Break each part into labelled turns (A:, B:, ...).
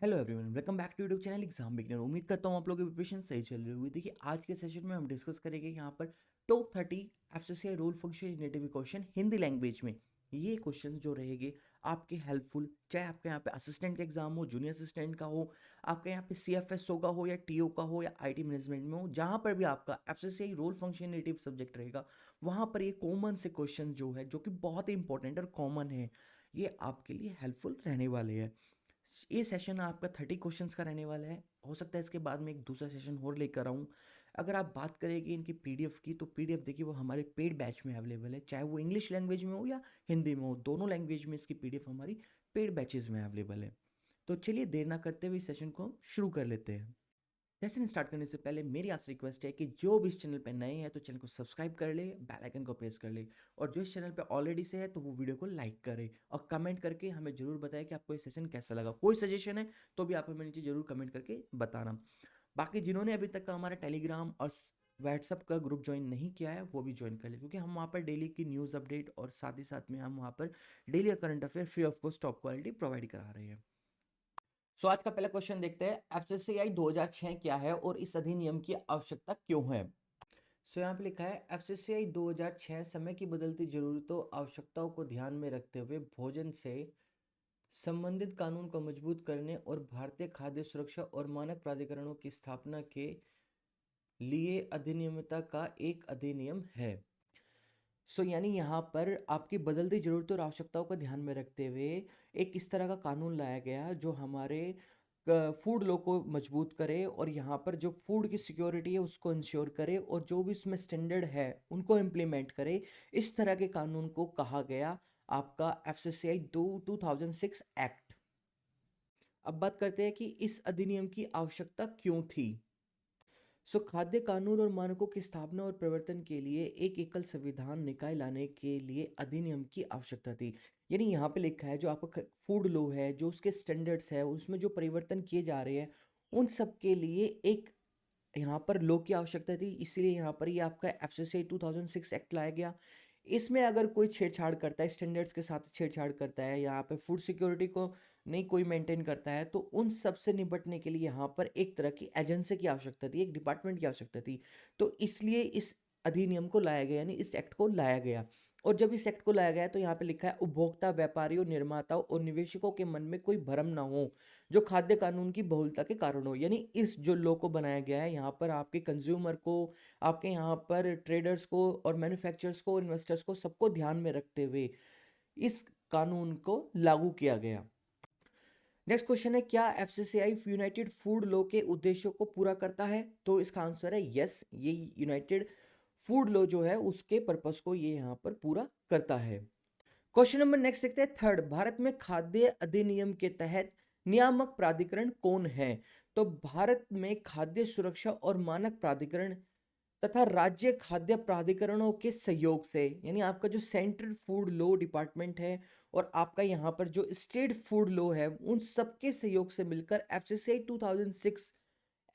A: Hello everyone, welcome back to YouTube channel Exam Beginner. उम्मीद करता हूँ आप लोगों की प्रिपरेशन सही चल रही होगी। देखिए, आज के सेशन में हम डिस्कस करेंगे यहाँ पर top 30 FCCI rule function native question Hindi language में। ये क्वेश्चन जो रहेंगे आपके हेल्पफुल, चाहे आपके यहाँ पे असिस्टेंट का एग्जाम हो, जूनियर असिस्टेंट का हो, आपके यहाँ पे सीएफएसओ का हो या टीओ का हो या आईटी मैनेजमेंट में हो, जहाँ पर भी आपका FCCI rule function native subject रहेगा, वहाँ पर ये कॉमन से क्वेश्चन जो है, जो कि बहुत ही इंपॉर्टेंट और कॉमन है, ये आपके लिए हेल्पफुल रहने वाले हैं। ये सेशन आपका 30 क्वेश्चंस का रहने वाला है। हो सकता है इसके बाद में एक दूसरा सेशन और लेकर आऊँ। अगर आप बात करेंगे इनकी पीडीएफ की, तो पीडीएफ देखिए वो हमारे पेड बैच में अवेलेबल है, चाहे वो इंग्लिश लैंग्वेज में हो या हिंदी में हो, दोनों लैंग्वेज में इसकी पीडीएफ हमारी पेड बैचेज में अवेलेबल है। तो चलिए देर ना करते हुए इस सेशन को हम शुरू कर लेते हैं। सेशन स्टार्ट करने से पहले मेरी आपसे रिक्वेस्ट है कि जो भी इस चैनल पर नए हैं तो चैनल को सब्सक्राइब कर ले, बेल आइकन को प्रेस कर ले, और जो इस चैनल पे ऑलरेडी से है तो वो वीडियो को लाइक करे और कमेंट करके हमें जरूर बताएं कि आपको ये सेशन कैसा लगा। कोई सजेशन है तो भी आप हमें नीचे जरूर कमेंट करके बताना। बाकी जिन्होंने अभी तक का हमारा टेलीग्राम और व्हाट्सअप का ग्रुप ज्वाइन नहीं किया है वो भी ज्वाइन कर ले, क्योंकि हम वहाँ पर डेली की न्यूज़ अपडेट और साथ ही साथ में हम वहाँ पर daily current affair free of cost top quality provide करा रहे हैं। सो आज का पहला क्वेश्चन देखते हैं, एफसीसीआई 2006 क्या है और इस अधिनियम की आवश्यकता क्यों है। सो यहाँ पे लिखा है, एफसीसीआई 2006 समय की बदलती जरूरतों आवश्यकताओं को ध्यान में रखते हुए भोजन से संबंधित कानून को मजबूत करने और भारतीय खाद्य सुरक्षा और मानक प्राधिकरणों की स्थापना के लिए अधिनियमितता का एक अधिनियम है। यानी यहाँ पर आपकी बदलती जरूरतों और आवश्यकताओं को ध्यान में रखते हुए एक इस तरह का कानून लाया गया जो हमारे फूड लॉ को मजबूत करे और यहाँ पर जो फूड की सिक्योरिटी है उसको इंश्योर करे और जो भी इसमें स्टैंडर्ड है उनको इम्प्लीमेंट करे। इस तरह के कानून को कहा गया आपका एफसीसीआई 2006 एक्ट। अब बात करते हैं कि इस अधिनियम की आवश्यकता क्यों थी। खाद्य कानून और मानकों की स्थापना और प्रवर्तन के लिए एक एकल संविधान निकाय लाने के लिए अधिनियम की आवश्यकता थी। यानी यहाँ पे लिखा है जो आपका फूड लॉ है, जो उसके स्टैंडर्ड्स है, उसमें जो परिवर्तन किए जा रहे हैं, उन सब के लिए एक यहाँ पर लॉ की आवश्यकता थी। इसलिए यहाँ पर ये आपका एफसीसीआई 2006 एक्ट लाया गया। इसमें अगर कोई छेड़छाड़ करता है, स्टैंडर्ड्स के साथ छेड़छाड़ करता है, यहाँ पे फूड सिक्योरिटी को नहीं कोई मेंटेन करता है, तो उन सब से निपटने के लिए यहाँ पर एक तरह की एजेंसी की आवश्यकता थी, एक डिपार्टमेंट की आवश्यकता थी। तो इसलिए इस अधिनियम को लाया गया, यानी इस एक्ट को लाया गया। और जब इस एक्ट को लाया गया तो यहाँ पे लिखा है, उपभोक्ता, व्यापारियों, निर्माताओं और निवेशकों के मन में कोई भ्रम ना हो जो खाद्य कानून की बहुलता के कारण हो। यानी इस जो लॉ को बनाया गया है, यहाँ पर आपके कंज्यूमर को, आपके यहाँ पर ट्रेडर्स को और मैन्युफैक्चरर्स को, इन्वेस्टर्स को, सबको ध्यान में रखते हुए इस कानून को लागू किया गया। नेक्स्ट क्वेश्चन है, क्या एफसीसीआई यूनाइटेड फूड लॉ के उद्देश्यों को पूरा करता है। तो इसका आंसर है यस, ये यूनाइटेड फूड लॉ जो है उसके पर्पस को ये यहाँ पर पूरा करता है। क्वेश्चन नंबर नेक्स्ट देखते हैं, थर्ड, भारत में खाद्य अधिनियम के तहत नियामक प्राधिकरण कौन है। तो भारत में खाद्य सुरक्षा और मानक प्राधिकरण तथा राज्य खाद्य प्राधिकरणों के सहयोग से, यानी आपका जो सेंट्रल फूड लॉ डिपार्टमेंट है और आपका यहाँ पर जो स्टेट फूड लॉ है, उन सबके सहयोग से मिलकर एफसीसीआई 2006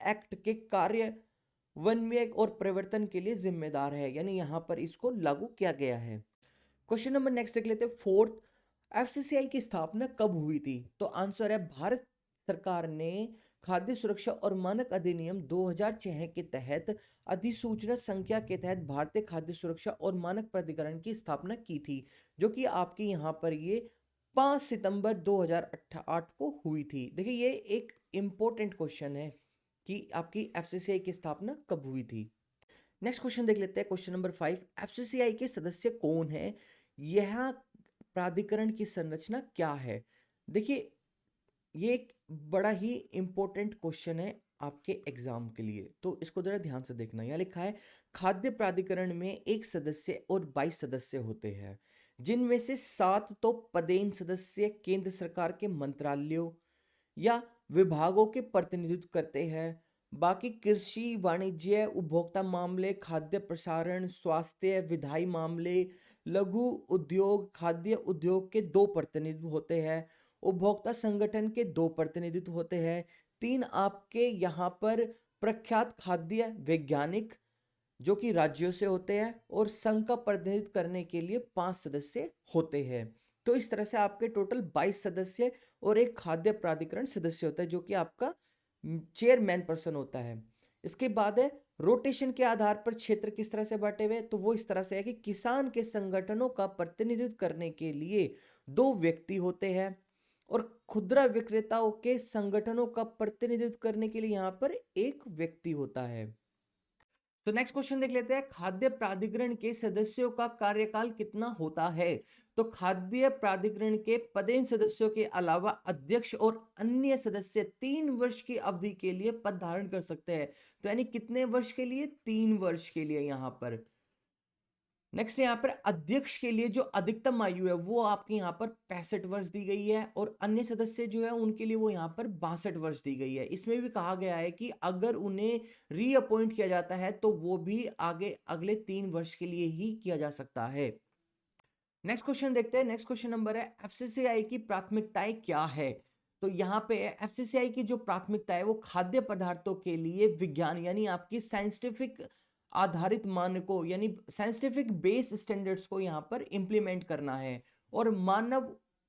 A: एक्ट के कार्यान्वयन और प्रवर्तन के लिए जिम्मेदार है। यानी यहाँ पर इसको लागू किया गया है। क्वेश्चन नंबर नेक्स्ट देख लेते हैं, फोर्थ, एफसीसीआई की स्थापना कब हुई थी। तो आंसर है, भारत सरकार ने खाद्य सुरक्षा और मानक अधिनियम 2006 के तहत अधिसूचना संख्या के तहत भारतीय खाद्य सुरक्षा और मानक प्राधिकरण की स्थापना की थी, जो कि आपके यहाँ पर ये 5 सितंबर 2008 को हुई थी। देखिए, ये एक इंपॉर्टेंट क्वेश्चन है कि आपकी एफसीसीआई की स्थापना कब हुई थी। नेक्स्ट क्वेश्चन देख लेते हैं, क्वेश्चन नंबर 5, एफसीसीआई के सदस्य कौन है, यह प्राधिकरण की संरचना क्या है। देखिए, ये एक बड़ा ही इंपॉर्टेंट क्वेश्चन है आपके एग्जाम के लिए, तो इसको जरा ध्यान से देखना। यहाँ लिखा है, खाद्य प्राधिकरण में एक सदस्य और 22 सदस्य होते हैं, जिनमें से 7 तो पदेन सदस्य केंद्र सरकार के मंत्रालयों या विभागों के प्रतिनिधित्व करते हैं। बाकी कृषि, वाणिज्य, उपभोक्ता मामले, खाद्य प्रसारण, स्वास्थ्य, विधायी मामले, लघु उद्योग, खाद्य उद्योग के 2 प्रतिनिधित्व होते हैं। उपभोक्ता संगठन के 2 प्रतिनिधित्व होते हैं। 3 आपके यहाँ पर प्रख्यात खाद्य वैज्ञानिक जो कि राज्यों से होते हैं, और संघ का प्रतिनिधित्व करने के लिए 5 सदस्य होते हैं। तो इस तरह से आपके टोटल 22 सदस्य और एक खाद्य प्राधिकरण सदस्य होता है जो कि आपका चेयरमैन पर्सन होता है। इसके बाद है रोटेशन के आधार पर क्षेत्र किस तरह से बांटे हुए, तो वो इस तरह से है कि किसान के संगठनों का प्रतिनिधित्व करने के लिए 2 व्यक्ति होते हैं और खुदरा विक्रेताओं के संगठनों का प्रतिनिधित्व करने के लिए यहाँ पर एक व्यक्ति होता है। तो नेक्स्ट क्वेश्चन देख लेते हैं, खाद्य प्राधिकरण के सदस्यों का कार्यकाल कितना होता है। तो खाद्य प्राधिकरण के पदेन सदस्यों के अलावा अध्यक्ष और अन्य सदस्य 3 वर्ष की अवधि के लिए पद धारण कर सकते हैं। तो यानी कितने वर्ष के लिए, 3 वर्ष के लिए यहाँ पर। नेक्स्ट यहाँ पर अध्यक्ष के लिए जो अधिकतम आयु है वो आपके यहाँ पर 65 वर्ष दी गई है और अन्य सदस्य जो है उनके लिए वो यहाँ पर 62 वर्ष दी गई है। इसमें भी कहा गया है कि अगर उन्हें रीअपॉइंट किया जाता है तो वो भी आगे अगले 3 वर्ष के लिए ही किया जा सकता है। नेक्स्ट क्वेश्चन देखते हैं। नेक्स्ट क्वेश्चन नंबर है, एफसीसीआई की प्राथमिकताएं क्या है। तो यहाँ पे एफसीसीआई की जो प्राथमिकता है वो खाद्य पदार्थों के लिए विज्ञान यानी आपकी साइंटिफिक आधारित मानकों यानी साइंटिफिक बेस स्टैंडर्ड्स को यहाँ पर इंप्लीमेंट करना है और मानव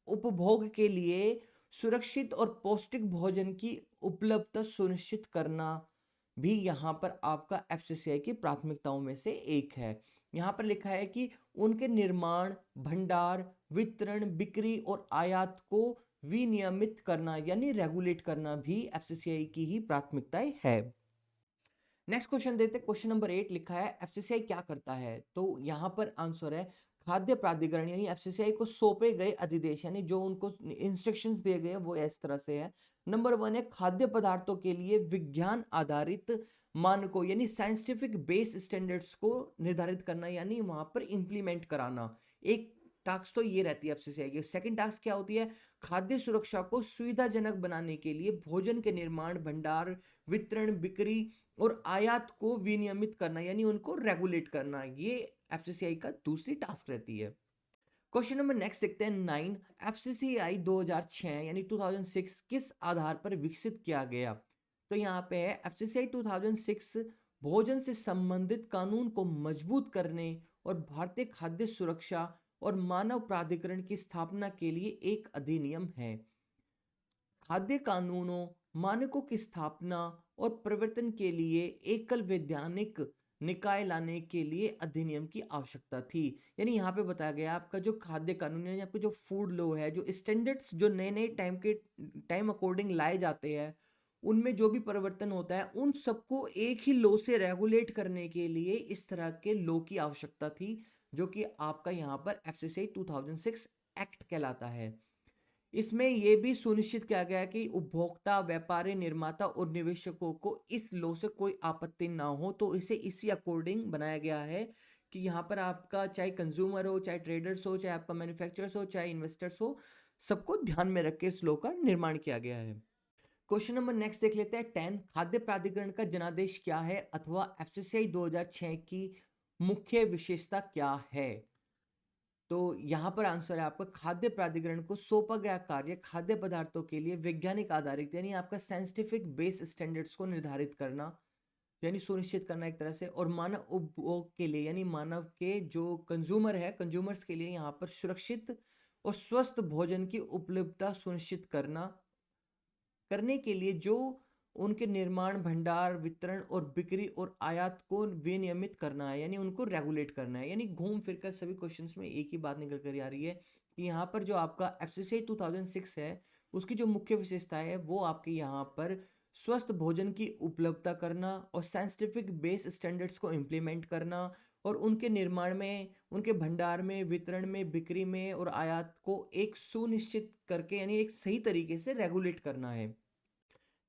A: उपभोग के लिए सुरक्षित और पौष्टिक भोजन की उपलब्धता सुनिश्चित करना भी यहाँ पर आपका एफसीसीआई की प्राथमिकताओं में से एक है। यहाँ पर लिखा है कि उनके निर्माण, भंडार, वितरण, बिक्री और आयात को विनियमित करना यानी रेगुलेट करना भी एफसीसीआई की ही प्राथमिकताएं है। नेक्स्ट क्वेश्चन देते हैं। क्वेश्चन नंबर 8 लिखा है, एफसीसीआई क्या करता है। तो यहाँ पर आंसर है खाद्य प्राधिकरण यानी एफसीसीआई को सौंपे गए अधिदेश यानी जो उनको इंस्ट्रक्शंस दिए गए वो इस तरह से है। नंबर 1 है खाद्य पदार्थों के लिए विज्ञान आधारित मानकों यानी साइंटिफिक बेस स्टैंडर्ड्स को निर्धारित करना यानी वहां पर इंप्लीमेंट कराना। एक टास्क तो ये रहती है एफसीसीआई की। सेकंड टास्क क्या होती है, खाद्य सुरक्षा को सुविधाजनक बनाने के लिए भोजन के निर्माण, भंडार, वितरण, बिक्री और आयात को विनियमित करना यानी उनको रेगुलेट करना। ये एफसीसीआई का दूसरी टास्क रहती है। क्वेश्चन नंबर नेक्स्ट देखते हैं 9, एफसीसीआई 2006 यानी 2006 किस आधार पर विकसित किया गया। तो यहाँ पे है एफसीसीआई 2006 भोजन से संबंधित कानून को मजबूत करने और भारतीय खाद्य सुरक्षा और मानव प्राधिकरण की स्थापना के लिए एक अधिनियम है। खाद्य कानूनों, मानकों की स्थापना और प्रवर्तन के लिए एकल वैधानिक निकाय लाने के लिए अधिनियम की आवश्यकता थी। यानी यहाँ पे बताया गया आपका जो खाद्य कानून यानी आपका जो फूड लॉ है, जो स्टैंडर्ड्स जो नए नए टाइम अकॉर्डिंग लाए जाते हैं उनमें जो भी परिवर्तन होता है उन सबको एक ही लॉ से रेगुलेट करने के लिए इस तरह के लॉ की आवश्यकता थी जो कि आपका यहाँ पर एफसीसीआई 2006 एक्ट कहलाता है। इसमें यह भी सुनिश्चित किया गया कि उपभोक्ता, व्यापारी, निर्माता और निवेशकों को इस लॉ से कोई आपत्ति ना हो। तो इसे इसी अकॉर्डिंग बनाया गया है कि यहाँ पर आपका चाहे कंज्यूमर हो, चाहे ट्रेडर्स हो, चाहे आपका मैन्युफैक्चरर्स हो, चाहे इन्वेस्टर्स हो, सबको ध्यान में रख के इस लॉ का निर्माण किया गया है। क्वेश्चन नंबर नेक्स्ट देख लेते हैं 10, खाद्य प्राधिकरण का जनादेश क्या है अथवा एफसीसीआई 2006 की मुख्य विशेषता क्या है। तो यहाँ पर आंसर है आपका खाद्य प्राधिकरण को सौंपा गया कार्य खाद्य पदार्थों के लिए वैज्ञानिक आधारित यानी आपका साइंटिफिक बेस स्टैंडर्ड्स को निर्धारित करना यानी सुनिश्चित करना एक तरह से और मानव उपभोग के लिए यानी मानव के जो कंज्यूमर है कंज्यूमर्स के लिए यहाँ पर सुरक्षित और स्वस्थ भोजन की उपलब्धता सुनिश्चित करने के लिए जो उनके निर्माण, भंडार, वितरण और बिक्री और आयात को विनियमित करना है यानी उनको रेगुलेट करना है। यानी घूम फिर कर सभी क्वेश्चंस में एक ही बात निकल कर आ रही है कि यहाँ पर जो आपका एफसीसीआई 2006 है उसकी जो मुख्य विशेषता है वो आपके यहाँ पर स्वस्थ भोजन की उपलब्धता करना और साइंटिफिक बेस स्टैंडर्ड्स को इम्प्लीमेंट करना और उनके निर्माण में, उनके भंडार में, वितरण में, बिक्री में और आयात को एक सुनिश्चित करके यानी एक सही तरीके से रेगुलेट करना है।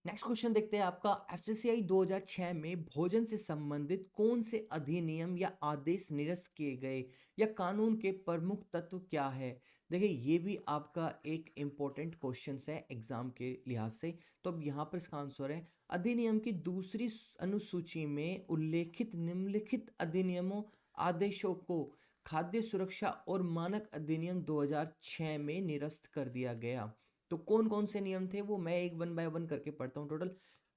A: नेक्स्ट क्वेश्चन देखते हैं आपका एफसीसीआई 2006 में भोजन से संबंधित कौन से अधिनियम या आदेश निरस्त किए गए या कानून के प्रमुख तत्व क्या है। देखिए ये भी आपका एक इम्पोर्टेंट क्वेश्चन है एग्जाम के लिहाज से। तो अब यहाँ पर इसका आंसर है अधिनियम की दूसरी अनुसूची में उल्लेखित निम्नलिखित अधिनियमों आदेशों को खाद्य सुरक्षा और मानक अधिनियम 2006 में निरस्त कर दिया गया। तो कौन कौन से नियम थे वो मैं एक 1 बाय 1 करके पढ़ता हूँ टोटल।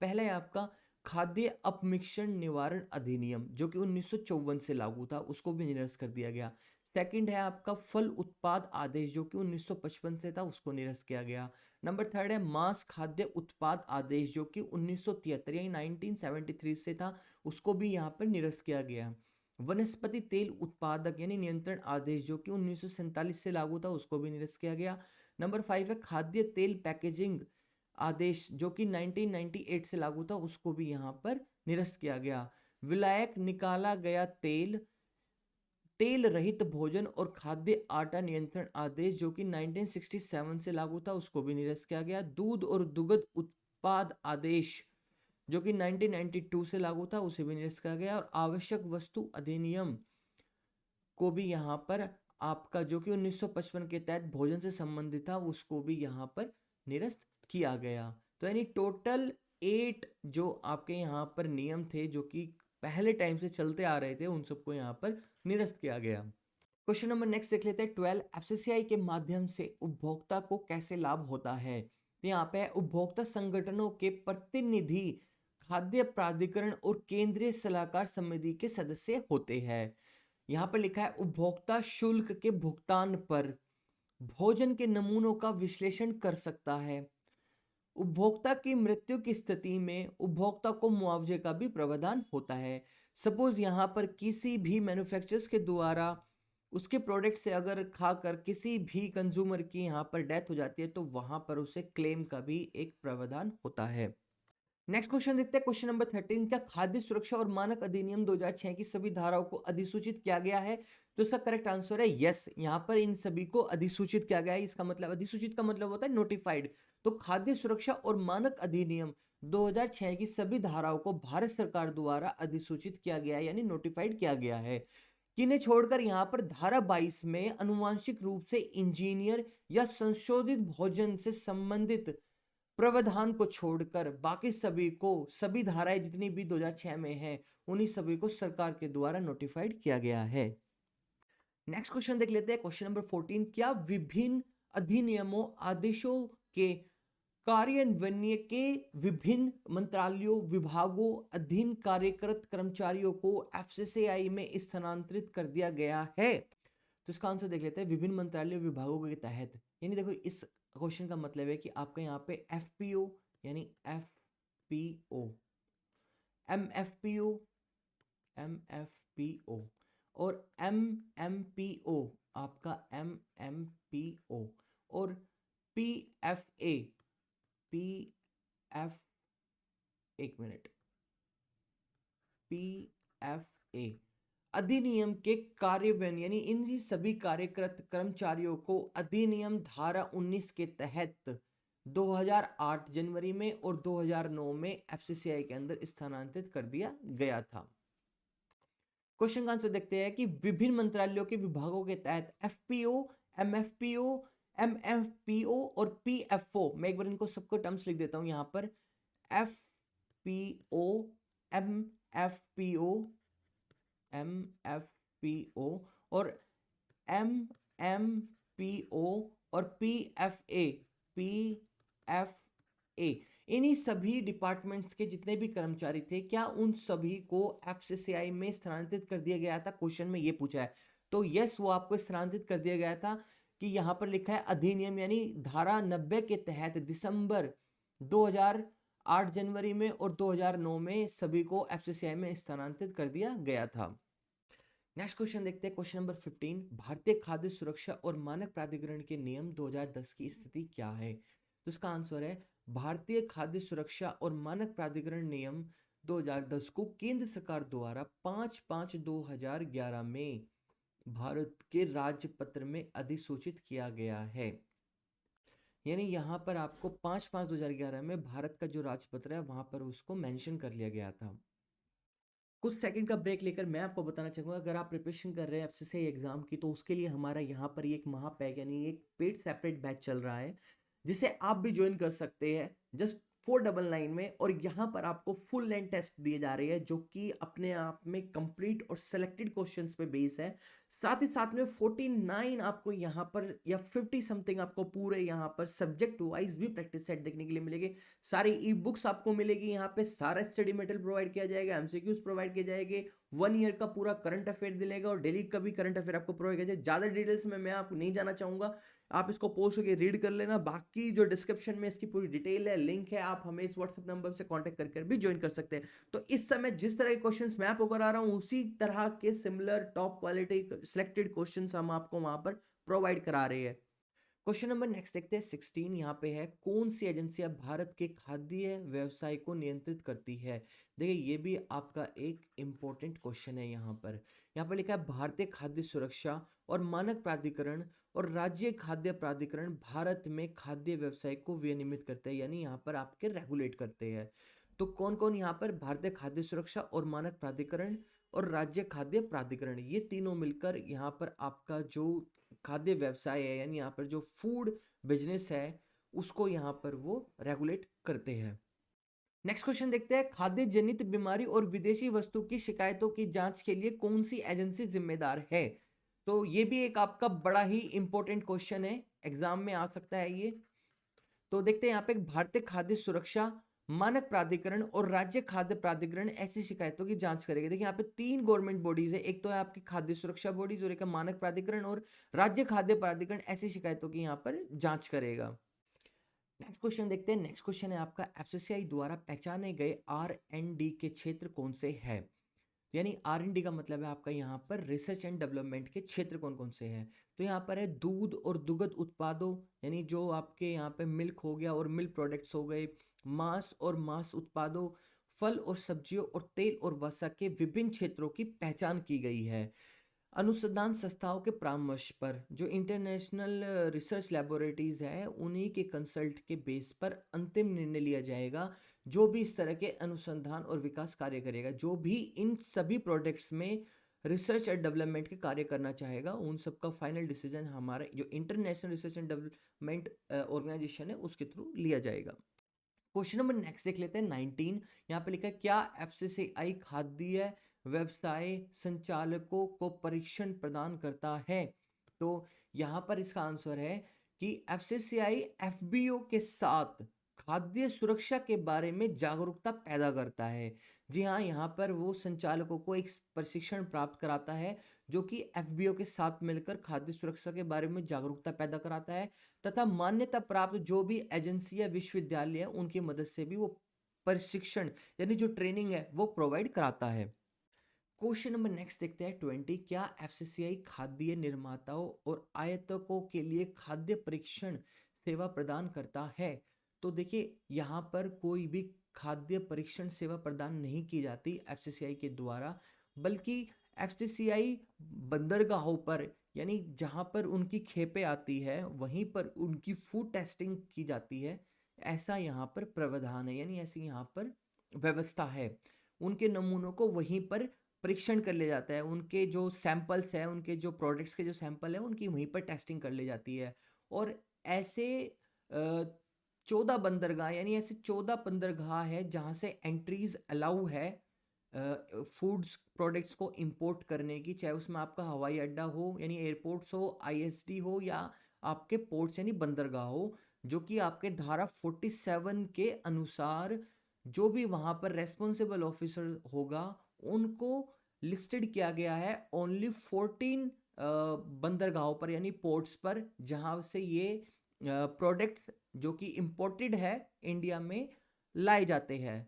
A: पहला है आपका खाद्य अपमिश्रण निवारण अधिनियम जो कि 1954 से लागू था, उसको भी निरस्त कर दिया गया। सेकंड है आपका फल उत्पाद आदेश जो कि 1955 से था, उसको निरस्त किया गया। नंबर थर्ड है मांस खाद्य उत्पाद आदेश जो कि 1973 यानी 1973 से था, उसको भी यहाँ पर निरस्त किया गया। वनस्पति तेल उत्पादक यानी नियंत्रण आदेश जो कि 1947 से लागू था, उसको भी निरस्त किया गया। नंबर 5 है खाद्य तेल पैकेजिंग आदेश जो कि 1998 से लागू था, उसको भी यहाँ पर निरस्त किया गया। विलायक निकाला गया तेल तेल रहित भोजन और खाद्य आटा नियंत्रण आदेश जो कि 1967 से लागू था, उसको भी निरस्त किया गया। दूध और दुग्ध उत्पाद आदेश जो कि 1992 से लागू था, उसे भी निरस्त किया गया। और आवश्यक वस्तु अधिनियम को भी यहाँ पर आपका जो कि 1955 के तहत भोजन से संबंधित था, उसको भी यहाँ पर निरस्त किया गया। तो यानी टोटल 8 जो आपके यहाँ पर नियम थे जो कि पहले टाइम से चलते आ रहे थे, उन सबको यहाँ पर निरस्त किया गया। क्वेश्चन नंबर नेक्स्ट देख लेते हैं। 12 एफसीसीआई के माध्यम से उपभोक्ता को कैसे लाभ होता है। तो यहाँ पे उपभोक्ता संगठनों के प्रतिनिधि खाद्य प्राधिकरण और केंद्रीय सलाहकार समिति के सदस्य होते हैं। यहाँ पर लिखा है उपभोक्ता शुल्क के भुगतान पर भोजन के नमूनों का विश्लेषण कर सकता है। उपभोक्ता की मृत्यु की स्थिति में उपभोक्ता को मुआवजे का भी प्रावधान होता है। सपोज यहाँ पर किसी भी मैन्युफैक्चरर्स के द्वारा उसके प्रोडक्ट से अगर खाकर किसी भी कंज्यूमर की यहाँ पर डेथ हो जाती है, तो वहां पर उसे क्लेम का भी एक प्रावधान होता है। नेक्स्ट क्वेश्चन देखते हैं। क्वेश्चन नंबर 13, क्या खाद्य सुरक्षा और मानक अधिनियम 2006 की सभी धाराओं को अधिसूचित किया गया है। तो इसका करेक्ट आंसर है यस। यहाँ पर इन सभी को अधिसूचित किया गया है। इसका मतलब अधिसूचित का मतलब होता है नोटिफाइड। तो खाद्य सुरक्षा और मानक अधिनियम 2006 की सभी धाराओं को भारत सरकार द्वारा अधिसूचित किया गया है, यानी नोटिफाइड किया गया है। किन्हें छोड़कर यहाँ पर धारा 22 में अनुवांशिक रूप से इंजीनियर या संशोधित भोजन से संबंधित प्रावधान को छोड़कर बाकी सभी को, सभी धाराएं जितनी भी 2006 में है, उन्हीं सभी को सरकार के द्वारा नोटिफाइड किया गया है। नेक्स्ट क्वेश्चन देख लेते हैं। क्वेश्चन नंबर 14, क्या विभिन्न अधिनियमों आदेशों के कार्यान्वयन के विभिन्न मंत्रालयों विभागों अधीन कार्यरत कर्मचारियों को एफसीसीआई में स्थानांतरित कर दिया गया है। तो इसका आंसर देख लेते हैं। विभिन्न मंत्रालयों विभागों के तहत, यानी देखो इस क्वेश्चन का मतलब है कि आपका यहाँ पे एफपीओ यानी एफपीओ, एमएफपीओ, एमएफपीओ और एमएमपीओ, आपका एमएमपीओ और पीएफए, पीएफ, एक मिनट, पीएफए अधिनियम के कार्यान्वयन, यानी इन सभी कार्यरत कर्मचारियों को अधिनियम धारा 19 के तहत 2008 जनवरी में और 2009 में एफसीसीआई के अंदर स्थानांतरित कर दिया गया था। क्वेश्चन का आंसर देखते हैं कि विभिन्न मंत्रालयों के विभागों के तहत एफपीओ, एमएफपीओ, एमएफपीओ और पीएफओ, मैं एक बार इनको सबको टर्म्स लिख देता हूं यहां पर। एफपीओ, एमएफपीओ, एमएफपीओ और एमएमपीओ और पीएफए, पीएफए, इन्हीं सभी डिपार्टमेंट्स के जितने भी कर्मचारी थे, क्या उन सभी को एफसीसीआई में स्थानांतरित कर दिया गया था। क्वेश्चन में ये पूछा है, तो यस, वो आपको स्थानांतरित कर दिया गया था। कि यहां पर लिखा है अधिनियम यानी धारा 90 के तहत दिसंबर 2008 जनवरी में और 2009 में सभी को एफसीसीआई में स्थानांतरित कर दिया गया था। नेक्स्ट क्वेश्चन देखते हैं। क्वेश्चन नंबर 15, भारतीय खाद्य सुरक्षा और मानक प्राधिकरण के नियम 2010 की स्थिति क्या है। तो इसका आंसर है भारतीय खाद्य सुरक्षा और मानक प्राधिकरण नियम 2010 को केंद्र सरकार द्वारा 5/5/2011 में भारत के राजपत्र में अधिसूचित किया गया है। यानी यहाँ पर आपको 5/5/2011 में भारत का जो राजपत्र है वहां पर उसको मेंशन कर लिया गया था। कुछ सेकंड का ब्रेक लेकर मैं आपको बताना चाहूँगा, अगर आप प्रिपरेशन कर रहे हैं एफसीसीआई एग्जाम की, तो उसके लिए हमारा यहाँ पर एक महापैक यानी एक पेड सेपरेट बैच चल रहा है, जिसे आप भी ज्वाइन कर सकते हैं। जस्ट 499 में, और यहाँ पर आपको फुल लेंथ टेस्ट दिए जा रही है जो कि अपने आप में कंप्लीट और सेलेक्टेड क्वेश्चंस पे बेस है। साथ ही साथ में 49 आपको यहाँ पर या 50 समथिंग आपको पूरे यहाँ पर सब्जेक्ट वाइज भी प्रैक्टिस सेट देखने के लिए मिलेगी। सारी ई बुक्स आपको मिलेगी, यहाँ पे सारा स्टडी मटेरियल प्रोवाइड किया जाएगा, एमसीक्यूज प्रोवाइड किए जाएंगे, 1 ईयर का पूरा करंट अफेयर दिलेगा और डेली का भी करंट अफेयर आपको प्रोवाइड किया जाएगा। ज़्यादा डिटेल्स में मैं आपको नहीं जाना चाहूँगा, आप इसको पोस्ट करके रीड कर लेना। बाकी जो डिस्क्रिप्शन में इसकी पूरी डिटेल है, लिंक है, आप हमें इस व्हाट्सएप नंबर से कांटेक्ट करके भी ज्वाइन कर सकते हैं। तो इस समय जिस तरह के क्वेश्चंस मैं आपको करा रहा हूँ उसी तरह के similar top quality selected questions हम आपको वहां पर प्रोवाइड करा रहे हैं। क्वेश्चन नंबर नेक्स्ट देखते हैं 16। यहाँ पे है, कौन सी एजेंसियां भारत के खाद्य व्यवसाय को नियंत्रित करती है। देखिए ये भी आपका एक इम्पोर्टेंट क्वेश्चन है। यहाँ पर लिखा है, भारतीय खाद्य सुरक्षा और मानक प्राधिकरण और राज्य खाद्य प्राधिकरण भारत में खाद्य व्यवसाय को विनियमित करते हैं, यानी यहाँ पर आपके रेगुलेट करते हैं। तो कौन कौन यहाँ पर, भारतीय खाद्य सुरक्षा और मानक प्राधिकरण और राज्य खाद्य प्राधिकरण, ये तीनों मिलकर यहाँ पर आपका जो खाद्य व्यवसाय है यानी यहाँ पर जो फूड बिजनेस है उसको यहाँ पर वो रेगुलेट करते हैं। नेक्स्ट क्वेश्चन देखते हैं, खाद्य जनित बीमारी और विदेशी वस्तु की शिकायतों की जांच के लिए कौन सी एजेंसी जिम्मेदार है। तो ये भी एक आपका बड़ा ही इंपॉर्टेंट क्वेश्चन है, एग्जाम में आ सकता है ये। तो देखते हैं यहाँ पे, भारतीय खाद्य सुरक्षा, मानक प्राधिकरण और राज्य खाद्य प्राधिकरण ऐसी शिकायतों की जांच करेंगे। देखिए यहाँ पे 3 गवर्नमेंट बॉडीज है, एक तो है आपकी खाद्य सुरक्षा बॉडीज और एक है मानक प्राधिकरण और राज्य खाद्य प्राधिकरण ऐसी शिकायतों की यहाँ पर जांच करेगा। नेक्स्ट क्वेश्चन देखते हैं। नेक्स्ट क्वेश्चन है आपका, एफसीसीआई द्वारा पहचाने गए R&D के क्षेत्र कौन से हैं। यानी R&D का मतलब है आपका यहाँ पर रिसर्च एंड डेवलपमेंट के क्षेत्र कौन कौन से हैं। तो यहाँ पर है दूध और दुग्ध उत्पादों, यानी जो आपके यहाँ पे मिल्क हो गया और मिल्क प्रोडक्ट्स हो गए, मांस और मांस उत्पादों, फल और सब्जियों और तेल और वसा के विभिन्न क्षेत्रों की पहचान की गई है। अनुसंधान संस्थाओं के परामर्श पर जो इंटरनेशनल रिसर्च लैबोरेटरीज है उन्हीं के कंसल्ट के बेस पर अंतिम निर्णय लिया जाएगा। जो भी इस तरह के अनुसंधान और विकास कार्य करेगा, जो भी इन सभी प्रोडक्ट्स में रिसर्च एंड डेवलपमेंट के कार्य करना चाहेगा, उन सबका फाइनल डिसीजन हमारे जो international research and development organisation है उसके थ्रू लिया जाएगा। क्वेश्चन नंबर नेक्स्ट देख लेते हैं 19। यहाँ पे लिखा है, क्या एफसीसीआई खाद्य व्यवसाय संचालकों को प्रशिक्षण प्रदान करता है। तो यहाँ पर इसका आंसर है कि एफसीसीआई एफबीओ के साथ खाद्य सुरक्षा के बारे में जागरूकता पैदा करता है। जी हाँ, यहाँ पर वो संचालकों को एक प्रशिक्षण प्राप्त कराता है जो कि एफबीओ के साथ मिलकर खाद्य सुरक्षा के बारे में जागरूकता पैदा कराता है, तथा मान्यता प्राप्त जो भी एजेंसी या विश्वविद्यालय है उनकी मदद से भी वो प्रशिक्षण यानी जो ट्रेनिंग है वो प्रोवाइड कराता है। क्वेश्चन नंबर नेक्स्ट देखते हैं 20। क्या एफसीसीआई खाद्य निर्माताओं और आयातकों के लिए खाद्य परीक्षण सेवा प्रदान करता है। तो देखिए यहाँ पर कोई भी खाद्य परीक्षण सेवा प्रदान नहीं की जाती एफसीसीआई के द्वारा, बल्कि एफसीसीआई बंदरगाहों पर यानी जहाँ पर उनकी खेपें आती है वहीं पर उनकी फूड टेस्टिंग की जाती है। ऐसा यहाँ पर प्रावधान है, यानी ऐसी यहाँ पर व्यवस्था है। उनके नमूनों को वहीं पर परीक्षण कर लिया जाता है, उनके जो सैंपल्स हैं, उनके जो प्रोडक्ट्स के जो सैंपल है उनकी वहीं पर टेस्टिंग कर ली जाती है। और ऐसे 14 बंदरगाह यानी ऐसे 14 बंदरगाह है जहाँ से एंट्रीज अलाउ है फूड्स प्रोडक्ट्स को इंपोर्ट करने की, चाहे उसमें आपका हवाई अड्डा हो यानी एयरपोर्ट्स हो, आईएसडी हो या आपके पोर्ट्स यानी बंदरगाह हो, जो कि आपके धारा 47 के अनुसार जो भी वहाँ पर रेस्पॉन्सिबल ऑफिसर होगा उनको लिस्टेड किया गया है ओनली 14 बंदरगाहों पर यानी पोर्ट्स पर, जहाँ से ये प्रोडक्ट्स जो कि इंपोर्टेड है इंडिया में लाए जाते हैं।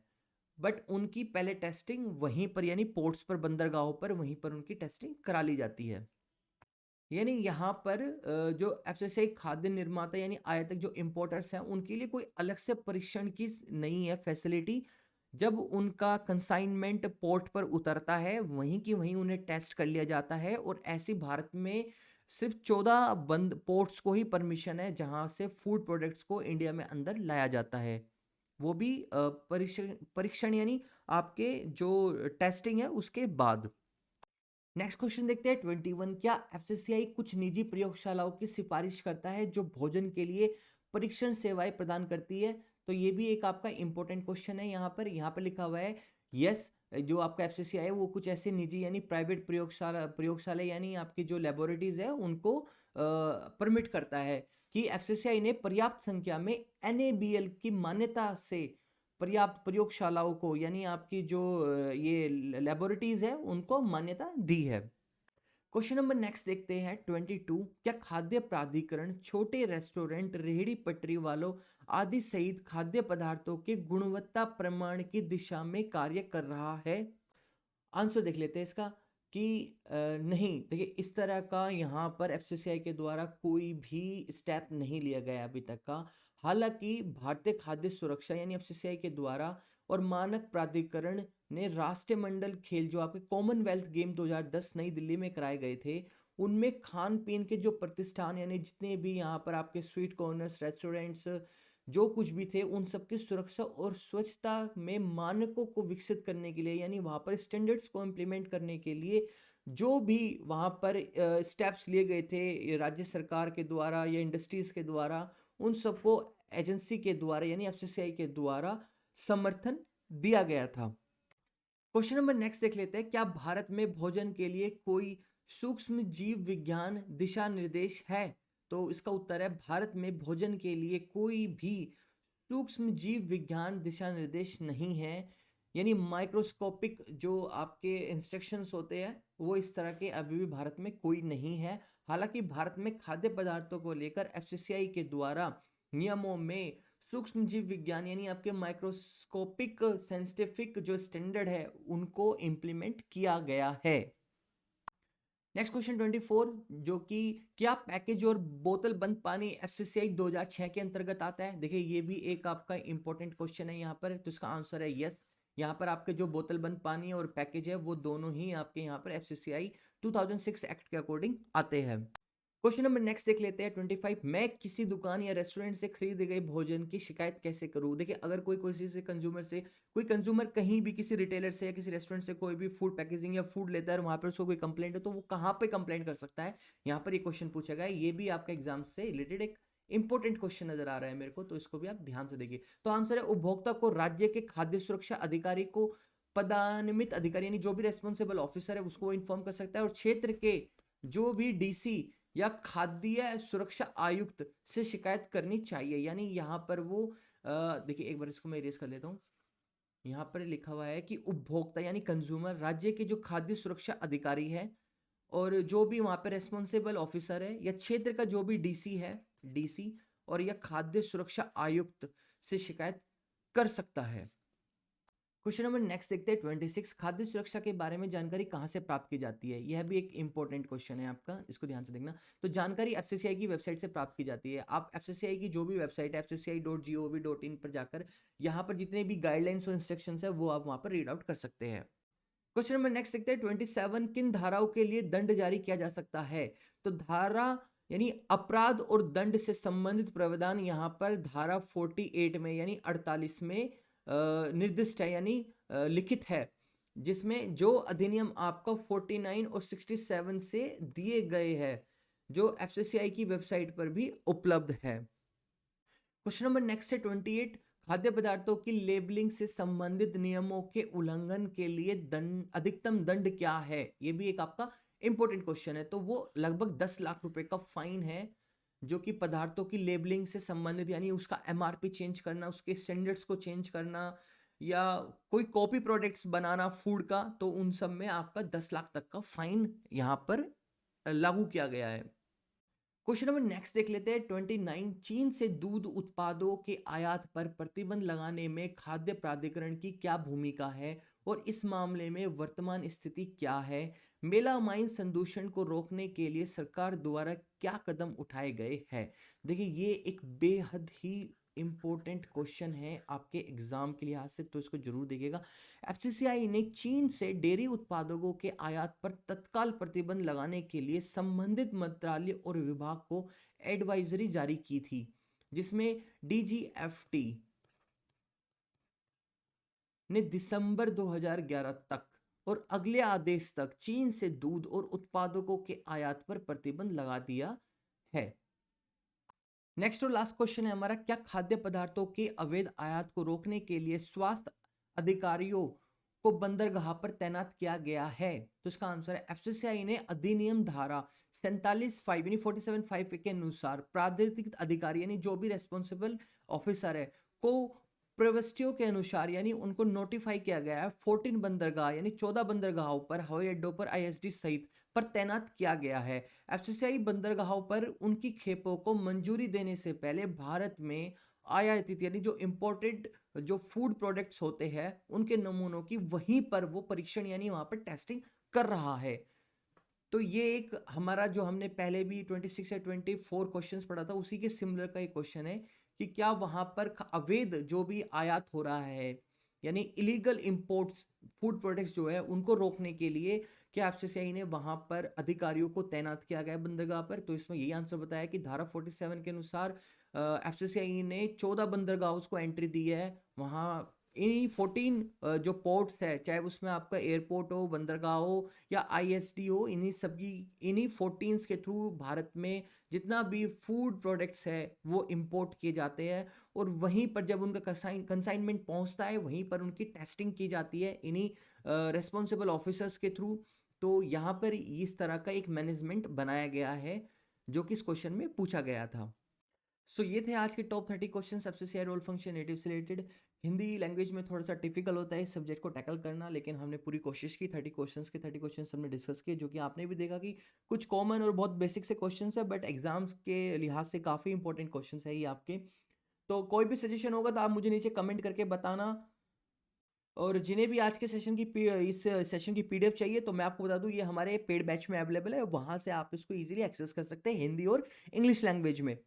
A: बट उनकी पहले टेस्टिंग वहीं पर यानी पोर्ट्स पर बंदरगाहों पर वहीं पर उनकी टेस्टिंग करा ली जाती है। यानी यहाँ पर जो एफसीसीआई खाद्य निर्माता यानी आयातक जो इंपोर्टर्स हैं उनके लिए कोई अलग से परीक्षण की नहीं है फैसिलिटी। जब उनका कंसाइनमेंट पोर्ट पर उतरता है वहीं की वहीं उन्हें टेस्ट कर लिया जाता है। और ऐसे भारत में सिर्फ 14 बंद पोर्ट्स को ही परमिशन है जहां से फूड प्रोडक्ट्स को इंडिया में अंदर लाया जाता है, वो भी परीक्षण यानी आपके जो टेस्टिंग है उसके बाद। नेक्स्ट क्वेश्चन देखते हैं 21। क्या एफसीसीआई कुछ निजी प्रयोगशालाओं की सिफारिश करता है जो भोजन के लिए परीक्षण सेवाएं प्रदान करती है। तो ये भी एक आपका इंपॉर्टेंट क्वेश्चन है। यहाँ पर लिखा हुआ है यस, जो आपका एफसीसीआई है वो कुछ ऐसे निजी यानी प्राइवेट प्रयोगशाला यानी आपकी जो लेबोरेटरीज है उनको परमिट करता है कि एफसीसीआई ने पर्याप्त संख्या में एनएबीएल की मान्यता से पर्याप्त प्रयोगशालाओं को यानी आपकी जो ये लेबोरेटरीज है उनको मान्यता दी है। क्वेश्चन नंबर नेक्स्ट देखते हैं 22। क्या खाद्य प्राधिकरण छोटे रेस्टोरेंट, रेहड़ी पटरी वालों आदि सहित खाद्य पदार्थों के गुणवत्ता प्रमाण की दिशा में कार्य कर रहा है? आंसर देख लेते हैं इसका कि नहीं, देखिए इस तरह का यहाँ पर एफसीसीआई के द्वारा कोई भी स्टेप नहीं लिया गया अभी तक का। हालांकि भारतीय खाद्य सुरक्षा यानी एफसीसीआई के द्वारा और मानक प्राधिकरण ने राष्ट्रमंडल खेल जो आपके कॉमनवेल्थ गेम 2010 नई दिल्ली में कराए गए थे उनमें खान पीन के जो प्रतिष्ठान यानी जितने भी यहाँ पर आपके स्वीट कॉर्नर्स, रेस्टोरेंट्स जो कुछ भी थे उन सबकी सुरक्षा और स्वच्छता में मानकों को विकसित करने के लिए यानी वहाँ पर स्टैंडर्ड्स को इम्प्लीमेंट करने के लिए जो भी वहाँ पर स्टेप्स लिए गए थे राज्य सरकार के द्वारा या इंडस्ट्रीज के द्वारा, उन सबको एजेंसी के द्वारा यानी एफसीसीआई के द्वारा समर्थन दिया गया था। क्वेश्चन नंबर नेक्स्ट देख लेते हैं। क्या भारत में भोजन के लिए कोई सूक्ष्म जीव विज्ञान दिशा निर्देश है? तो इसका उत्तर है भारत में भोजन के लिए कोई भी सूक्ष्म जीव विज्ञान दिशा निर्देश नहीं है। यानी माइक्रोस्कोपिक जो आपके इंस्ट्रक्शंस होते हैं वो इस तरह के अभी भी भारत में कोई नहीं है। हालांकि भारत में खाद्य पदार्थों को लेकर एफसीसीआई के द्वारा नियमों में सूक्ष्म जीव विज्ञान यानी आपके माइक्रोस्कोपिक सेंसिटिफिक जो स्टैंडर्ड है उनको इम्प्लीमेंट किया गया है। नेक्स्ट क्वेश्चन 24 जो कि क्या पैकेज और बोतल बंद पानी एफसीसीआई 2006 के अंतर्गत आता है? देखिए ये भी एक आपका इंपॉर्टेंट क्वेश्चन है यहाँ पर, तो इसका आंसर है यस। यहाँ पर आपके जो बोतल बंद पानी और पैकेज है वो दोनों ही आपके यहाँ पर एफसीसीआई 2006 एक्ट के अकॉर्डिंग आते हैं। क्वेश्चन नंबर नेक्स्ट देख लेते हैं 25। मैं किसी दुकान या रेस्टोरेंट से खरीदे गए भोजन की शिकायत कैसे करूं? देखिए अगर कोई कोई कंज्यूमर कहीं भी किसी रिटेलर से या किसी रेस्टोरेंट से कोई भी फूड पैकेजिंग या फूड लेता है और वहां पर उसको कोई कंप्लेंट है तो वो कहाँ पे कंप्लेंट कर सकता है? यहाँ पर ये क्वेश्चन पूछा गया है। ये भी आपका एग्जाम से रिलेटेड एक इंपॉर्टेंट क्वेश्चन नजर आ रहा है मेरे को, तो इसको भी आप ध्यान से देखिए। तो आंसर है उपभोक्ता को राज्य के खाद्य सुरक्षा अधिकारी को पदान्वित अधिकारी यानी जो भी रेस्पॉन्सिबल ऑफिसर है उसको इन्फॉर्म कर सकता है और क्षेत्र के जो भी डीसी या खाद्य सुरक्षा आयुक्त से शिकायत करनी चाहिए। यानी यहाँ पर वो देखिए एक बार इसको मैं इरेज कर लेता हूँ। यहाँ पर लिखा हुआ है कि उपभोक्ता यानी कंज्यूमर राज्य के जो खाद्य सुरक्षा अधिकारी है और जो भी वहाँ पे रेस्पॉन्सिबल ऑफिसर है या क्षेत्र का जो भी डीसी है, डीसी और या खाद्य सुरक्षा आयुक्त से शिकायत कर सकता है। क्वेश्चन नंबर नेक्स्ट देखते हैं 26। खाद्य सुरक्षा के बारे में जानकारी कहाँ से प्राप्त की जाती है? यह भी एक इंपॉर्टेंट क्वेश्चन है आपका, इसको ध्यान से देखना। तो जानकारी एफसीसीआई की वेबसाइट से प्राप्त की जाती है। आप एफसीसीआई की जो भी वेबसाइट है fcci.gov.in पर जाकर यहाँ पर जितने भी गाइडलाइंस और इंस्ट्रक्शंस है वो आप वहाँ पर रीड आउट कर सकते हैं। क्वेश्चन नंबर नेक्स्ट देखते हैं 27। किन धाराओं के लिए दंड जारी किया जा सकता है? तो धारा यानी अपराध और दंड से संबंधित प्रावधान यहाँ पर धारा 48 में यानी 48 में निर्दिष्ट है यानी लिखित है, जिसमें जो अधिनियम आपका 49 और 67 से दिए गए हैं जो एफसीसीआई की वेबसाइट पर भी उपलब्ध है। क्वेश्चन नंबर नेक्स्ट है 28। खाद्य पदार्थों की लेबलिंग से संबंधित नियमों के उल्लंघन के लिए अधिकतम दंड क्या है? ये भी एक आपका इंपॉर्टेंट क्वेश्चन है। तो वो लगभग 10 लाख रुपए का फाइन है जो कि पदार्थों की लेबलिंग से संबंधित यानी उसका एमआरपी चेंज करना, उसके स्टैंडर्ड्स को चेंज करना या कोई कॉपी प्रोडक्ट्स बनाना फूड का, तो उन सब में आपका 10 लाख तक का फाइन यहाँ पर लागू किया गया है। क्वेश्चन नंबर नेक्स्ट देख लेते हैं 29। चीन से दूध उत्पादों के आयात पर प्रतिबंध लगाने में खाद्य प्राधिकरण की क्या भूमिका है और इस मामले में वर्तमान स्थिति क्या है? मेलामाइन संदूषण को रोकने के लिए सरकार द्वारा क्या कदम उठाए गए हैं? देखिए ये एक बेहद ही इंपॉर्टेंट क्वेश्चन है आपके एग्जाम के लिहाज से, तो इसको जरूर देखिएगा। एफसीसीआई ने चीन से डेयरी उत्पादों के आयात पर तत्काल प्रतिबंध लगाने के लिए संबंधित मंत्रालय और विभाग को एडवाइजरी जारी की थी, जिसमें डीजीएफटी ने दिसंबर 2011 तक और अगले आदेश तक चीन से दूध और उत्पादों के आयात पर प्रतिबंध लगा दिया है। नेक्स्ट और लास्ट क्वेश्चन है हमारा, क्या खाद्य पदार्थों के अवैध आयात को रोकने के लिए स्वास्थ्य अधिकारियों को बंदरगाह पर तैनात किया गया है? तो इसका आंसर है एफसीसीआई ने अधिनियम धारा 47(5) यानी 47(5) के अनुसार प्राधिकृत अधिकारी यानी जो भी रेस्पॉन्सिबल ऑफिसर है को प्रविष्टियों के अनुसार यानी उनको नोटिफाई किया गया है 14 बंदरगाह यानी 14 बंदरगाहों पर, हवाई अड्डों पर, आईएसडी सहित पर तैनात किया गया है। एफसीसीआई बंदरगाहों पर उनकी खेपों को मंजूरी देने से पहले भारत में आयातित यानी जो इंपोर्टेड जो फूड प्रोडक्ट्स होते हैं उनके नमूनों की वहीं पर वो परीक्षण यानी वहां पर टेस्टिंग कर रहा है। तो ये एक हमारा जो हमने पहले भी 26 या 24 क्वेश्चंस पढ़ा था उसी के सिमिलर का एक क्वेश्चन है कि क्या वहां पर अवैध जो भी आयात हो रहा है यानी इलीगल इंपोर्ट्स फूड प्रोडक्ट्स जो है उनको रोकने के लिए क्या एफसीसीआई ने वहां पर अधिकारियों को तैनात किया गया बंदरगाह पर? तो इसमें यही आंसर बताया कि धारा 47 के अनुसार एफसीसीआई ने 14 बंदरगाहों को एंट्री दी है। वहां इन्हीं 14 जो पोर्ट्स है चाहे उसमें आपका एयरपोर्ट हो, बंदरगाह हो या आईएसडी हो, इन्हीं 14 के थ्रू भारत में जितना भी फूड प्रोडक्ट्स है वो इंपोर्ट किए जाते हैं और वहीं पर जब उनका कंसाइनमेंट पहुंचता है वहीं पर उनकी टेस्टिंग की जाती है इन्हीं रेस्पॉन्सिबल ऑफिसर्स के थ्रू। तो यहाँ पर इस तरह का एक मैनेजमेंट बनाया गया है जो कि इस क्वेश्चन में पूछा गया था। ये थे आज के top 30 question FCCI role function native से रिलेटेड। हिंदी लैंग्वेज में थोड़ा सा टिपिकल होता है इस सब्जेक्ट को टैकल करना, लेकिन हमने पूरी कोशिश की 30 क्वेश्चंस हमने डिस्कस किए जो कि आपने भी देखा कि कुछ कॉमन और बहुत बेसिक से क्वेश्चंस है बट एग्जाम्स के लिहाज से काफ़ी इंपॉर्टेंट क्वेश्चंस है ये आपके। तो कोई भी सजेशन होगा तो आप मुझे नीचे कमेंट करके बताना। और जिन्हें भी आज के इस सेशन की पीडीएफ चाहिए तो मैं आपको बता दूं ये हमारे पेड बैच में अवेलेबल है, वहां से आप इसको इजीली एक्सेस कर सकते हैं हिंदी और इंग्लिश लैंग्वेज में।